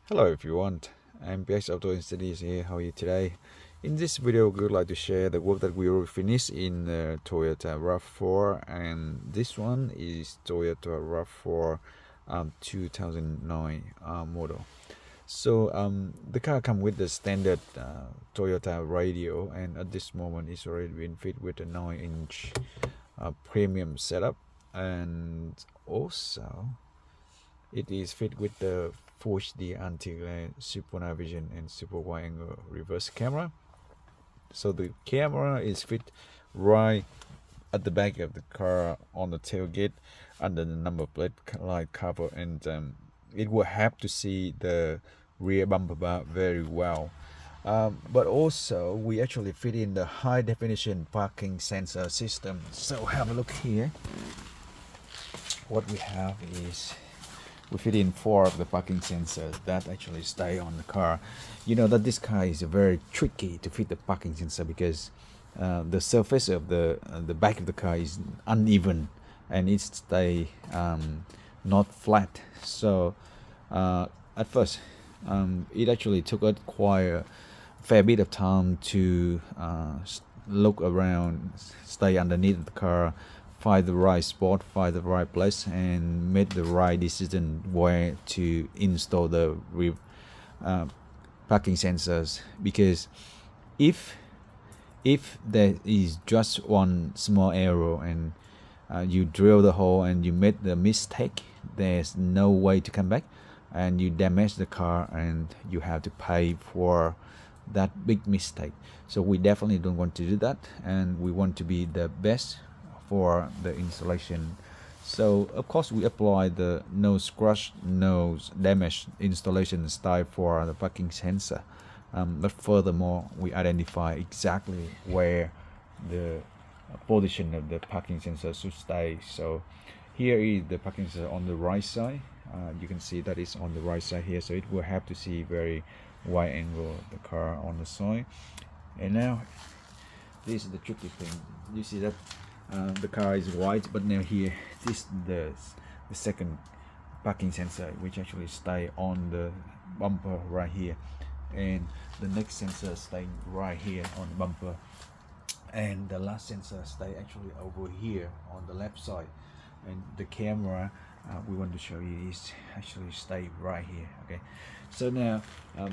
Hello everyone, MPX Autos Studies here. How are you today? In this video, we would like to share the work that we already finished in the Toyota RAV4, and this one is Toyota RAV4 2009 model. So the car comes with the standard Toyota radio, and at this moment it's already been fit with a 9-inch premium setup, and also it is fit with the Full HD anti-glare, super night vision, and super wide angle reverse camera. So the camera is fit right at the back of the car on the tailgate under the number plate light cover, and it will help to see the rear bumper bar very well. But also we actually fit in the high definition parking sensor system. So have a look here. What we have is we fit in 4 of the parking sensors that actually stay on the car. You know that this car is very tricky to fit the parking sensor because the surface of the back of the car is uneven and it stay not flat. So at first it actually took us quite a fair bit of time to look around, stay underneath the car, find the right spot, find the right place, and make the right decision where to install the parking sensors. Because if there is just one small error and you drill the hole and you make the mistake, there's no way to come back, and you damage the car and you have to pay for that big mistake. So we definitely don't want to do that, and we want to be the best for the installation. So of course we apply the no scratch, no damage installation style for the parking sensor, but furthermore we identify exactly where the position of the parking sensor should stay. So here is the parking sensor on the right side. You can see that is on the right side here, so it will have to see very wide angle of the car on the side. And now this is the tricky thing. You see that the car is white, but now here this the second parking sensor which actually stay on the bumper right here, and the next sensor stay right here on the bumper, and the last sensor stay actually over here on the left side, and the camera we want to show you is actually stay right here. Okay, so now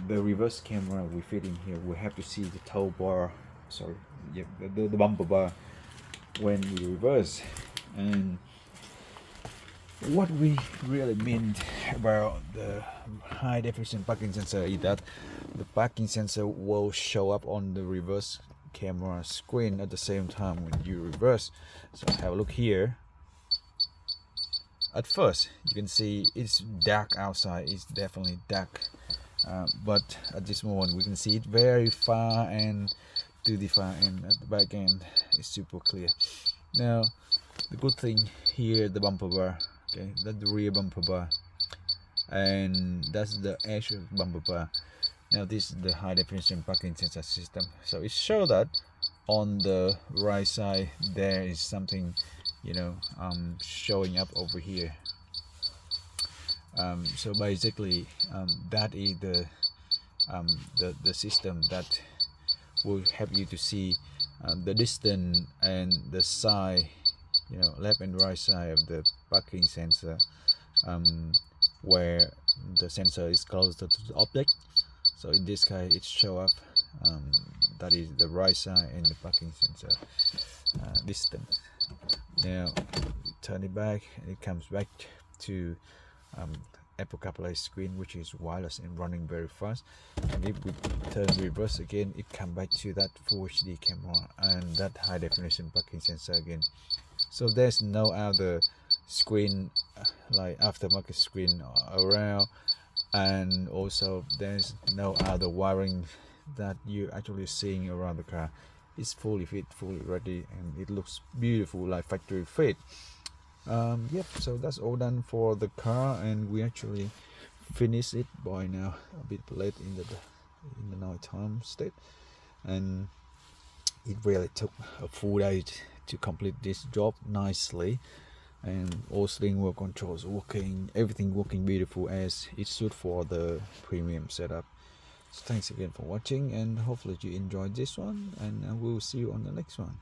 the reverse camera we fit in here, we have to see the tow bar, sorry, yeah, the bumper bar when we reverse. And what we really mean about the high definition parking sensor is that the parking sensor will show up on the reverse camera screen at the same time when you reverse. So have a look here. At first you can see it's dark outside, it's definitely dark, but at this moment we can see it very far and to the far end. At the back end is super clear. Now the good thing here, the bumper bar, okay, that's the rear bumper bar, and that's the edge of bumper bar. Now this is the high definition parking sensor system, so it shows that on the right side there is something, you know, showing up over here. So basically that is the system that will help you to see the distance and the side, you know, left and right side of the parking sensor, where the sensor is closer to the object. So in this case it show up that is the right side and the parking sensor distance. Now turn it back and it comes back to Apple Carplay screen, which is wireless and running very fast. And if we turn reverse again, it comes back to that Full HD camera and that high definition parking sensor again. So there's no other screen like aftermarket screen around, and also there's no other wiring that you're actually seeing around the car. It's fully fit, fully ready, and it looks beautiful like factory fit. Yep, so that's all done for the car, and we actually finished it by now a bit late in the night time state, and it really took a full day to complete this job nicely. and all steering wheel controls working, everything working beautiful as it should for the premium setup. So thanks again for watching, and hopefully you enjoyed this one, and I will see you on the next one.